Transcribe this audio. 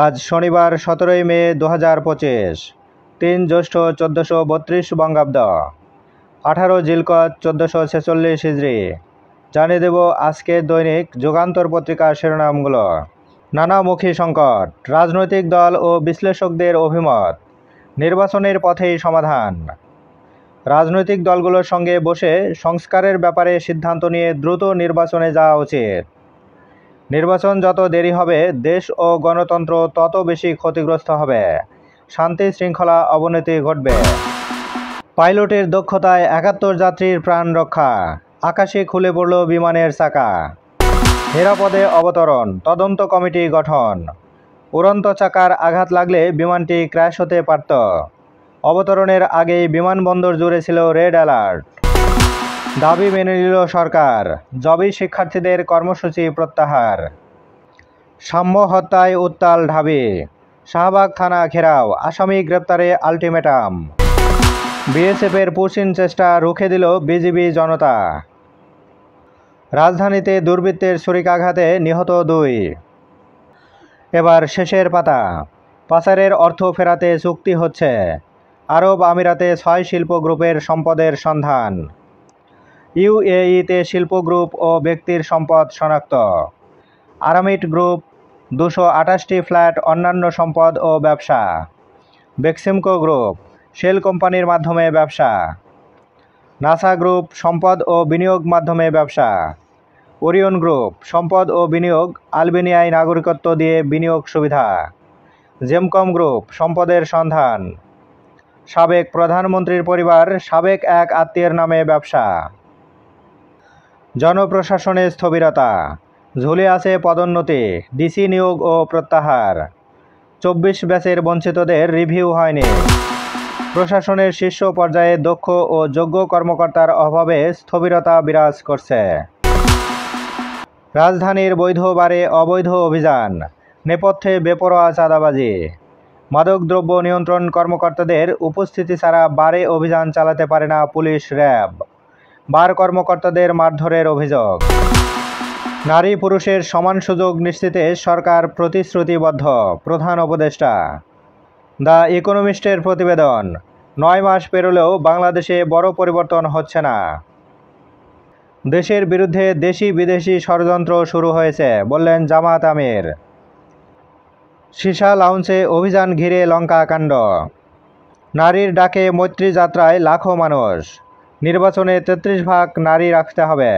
আজ শনিবার 17 মে 2025, 3 জ্যৈষ্ঠ 1432 বঙ্গাব্দ, 18 জিলকদ 1446 হিজরি। জানিয়ে দেব আজকের দৈনিক যুগান্তর পত্রিকার শিরোনামগুলো। নানামুখী সংকট, রাজনৈতিক দল ও বিশ্লেষকদের অভিমত, নির্বাচনের পথেই সমাধান। রাজনৈতিক দলগুলোর সঙ্গে বসে সংস্কারের ব্যাপারে সিদ্ধান্ত নিয়ে দ্রুত নির্বাচনে যাওয়া উচিত। নির্বাচন যত দেরি হবে দেশ ও গণতন্ত্র তত বেশি ক্ষতিগ্রস্ত হবে, শান্তি শৃঙ্খলা অবনতি ঘটবে। পাইলটের দক্ষতায় 71 যাত্রীর প্রাণ রক্ষা, আকাশে খুলে পড়ল বিমানের চাকা। নিরাপদে অবতরণ, তদন্ত কমিটি গঠন। উড়ন্ত চাকার আঘাত লাগলে বিমানটি ক্র্যাশ হতে পারত। অবতরণের আগেই বিমানবন্দর জুড়ে ছিল রেড অ্যালার্ট। দাবি মেনে নিল সরকার, জবি শিক্ষার্থীদের কর্মসূচি প্রত্যাহার। সাম্য হত্যায় উত্তাল ঢাবি, শাহবাগ থানা ঘেরাও, আসামি গ্রেপ্তারে আলটিমেটাম। বিএসএফের পুশিন চেষ্টা রুখে দিল বিজিবি জনতা। রাজধানীতে দুর্বৃত্তের ছুরিকাঘাতে নিহত 2। এবার শেষের পাতা। পাচারের অর্থ ফেরাতে চুক্তি হচ্ছে। আরব আমিরাতে 6 শিল্প গ্রুপের সম্পদের সন্ধান। ইউএইতে শিল্প গ্রুপ ও ব্যক্তির সম্পদ শনাক্ত। আরামিট গ্রুপ 228টি ফ্ল্যাট, অন্যান্য সম্পদ ও ব্যবসা। বেক্সিমকো গ্রুপ শেল কোম্পানির মাধ্যমে ব্যবসা। নাসা গ্রুপ সম্পদ ও বিনিয়োগ মাধ্যমে ব্যবসা। ওরিয়ন গ্রুপ সম্পদ ও বিনিয়োগ, আলবেনিয়ায় নাগরিকত্ব দিয়ে বিনিয়োগ সুবিধা। জেমকম গ্রুপ সম্পদের সন্ধান। সাবেক প্রধানমন্ত্রীর পরিবার, সাবেক এক আত্মীয়ের নামে ব্যবসা। জনপ্রশাসনে স্থবিরতা, ঝুলে আছে পদোন্নতি, ডিসি নিয়োগ ও প্রত্যাহার। 24 ব্যাচের বঞ্চিতদের রিভিউ হয়নি। প্রশাসনের শীর্ষ পর্যায়ে দক্ষ ও যোগ্য কর্মকর্তার অভাবে স্থবিরতা বিরাজ করছে। রাজধানীর বৈধ বারে অবৈধ অভিযান, নেপথ্যে বেপরোয়া চাঁদাবাজি। মাদকদ্রব্য নিয়ন্ত্রণ কর্মকর্তাদের উপস্থিতি ছাড়া বারে অভিযান চালাতে পারে না পুলিশ, র্যাব। বার কর্মকর্তাদের মারধরের অভিযোগ। নারী পুরুষের সমান সুযোগ নিশ্চিতে সরকার প্রতিশ্রুতিবদ্ধ, প্রধান উপদেষ্টা। দ্য ইকোনমিস্টের প্রতিবেদন, 9 মাস পেরোলেও বাংলাদেশে বড় পরিবর্তন হচ্ছে না। দেশের বিরুদ্ধে দেশি বিদেশি ষড়যন্ত্র শুরু হয়েছে, বললেন জামাত আমির। সীসা লাউঞ্জে অভিযান ঘিরে লঙ্কা কাণ্ড। নারীর ডাকে মৈত্রী যাত্রায় লাখো মানুষ। নির্বাচনে 33 ভাগ নারী রাখতে হবে।